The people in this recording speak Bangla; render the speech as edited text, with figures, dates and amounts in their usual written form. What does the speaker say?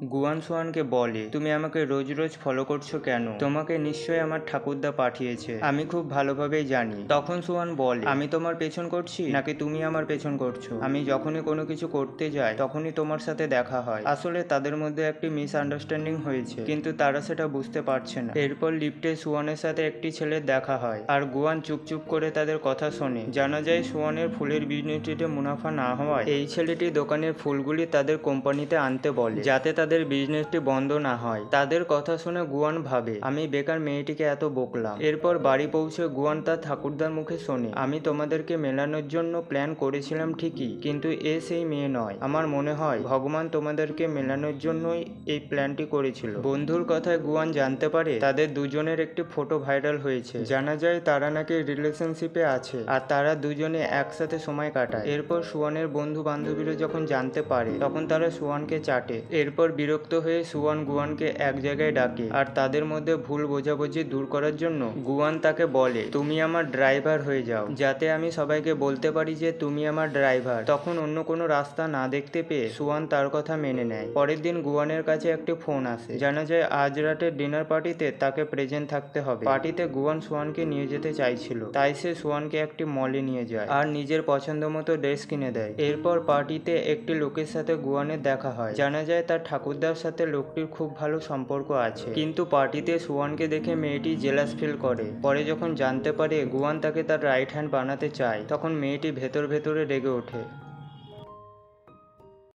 গুয়ান সোয়ানকে বলে, তুমি আমাকে রোজ রোজ ফলো করছো কেন? তোমাকে নিশ্চয়ই আমার ঠাকুরদা পাঠিয়েছে, আমি খুব ভালোভাবেই জানি। তখন সোয়ান বলে, আমি তোমার পেছন করছি নাকি তুমি আমার পেছন করছো? আমি যখনই কোনো কিছু করতে যাই তখনই তোমার সাথে দেখা হয়। আসলে তাদের মধ্যে একটি মিসআন্ডারস্ট্যান্ডিং হয়েছে, কিন্তু তারা সেটা বুঝতে পারছে না। এরপর লিফটে সোয়ানের সাথে একটি ছেলের দেখা হয়, আর গুয়ান চুপচুপ করে তাদের কথা শোনে। জানা যায় সোয়ানের ফুলের বিজনেসটিতে মুনাফা না হওয়ায় এই ছেলেটি দোকানের ফুলগুলি তাদের কোম্পানিতে আনতে বলে, যাতে তাদের বিজনেসটি বন্ধ না হয়। তাদের কথা শুনে গুয়ান ভাবে, আমি বেকার মেয়েটিকে এত বকলাম। এরপর বাড়ি পৌঁছে গুয়ান তার ঠাকুরদার মুখে শোনে, আমি তোমাদেরকে মেলানোর জন্য প্ল্যান করেছিলাম ঠিকই, কিন্তু এ সেই মেয়ে নয়। আমার মনে হয় ভগবান তোমাদেরকে মেলানোর জন্যই এই প্ল্যানটি করেছিল। বন্ধুর কথায় গুয়ান জানতে পারে তাদের দুজনের একটি ফটো ভাইরাল হয়েছে। জানা যায় তারা নাকি রিলেশনশিপে আছে আর তারা দুজনে একসাথে সময় কাটায়। এরপর সুয়ানের বন্ধু বান্ধবীরা যখন জানতে পারে তখন তারা সুয়ানকে চাটে। এরপর বিরক্ত হয়ে সুয়ান গুয়ানকে এক জায়গায় ডাকে, আর তাদের মধ্যে ভুল বোঝাবুঝি দূর করার জন্য গুয়ান তাকে বলে, তুমি আমার ড্রাইভার হয়ে যাও, যাতে আমি সবাইকে বলতে পারি যে তুমি আমার ড্রাইভার। তখন অন্য কোনো রাস্তা না দেখতে পেয়ে সুয়ান তার কথা মেনে নেয়। পরের দিন গুয়ানের কাছে একটি ফোন আসে। জানা যায় আজ রাতের ডিনার পার্টিতে তাকে প্রেজেন্ট থাকতে হবে। পার্টিতে গুয়ান সোয়ানকে নিয়ে যেতে চাইছিল, তাই সে সোয়ানকে একটি মলে নিয়ে যায় আর নিজের পছন্দ মতো ড্রেস কিনে দেয়। এরপর পার্টিতে একটি লোকের সাথে গুয়ানের দেখা হয়। জানা যায় তার ঠাকুরদার সাথে লোকটির খুব ভালো সম্পর্ক আছে, কিন্তু পার্টিতে সোয়ানকে দেখে মেয়েটি জেলাস ফিল করে। পরে যখন জানতে পারে গুয়ান তাকে তার রাইট হ্যান্ড বানাতে চায়, তখন মেয়েটি ভেতরে রেগে ওঠে।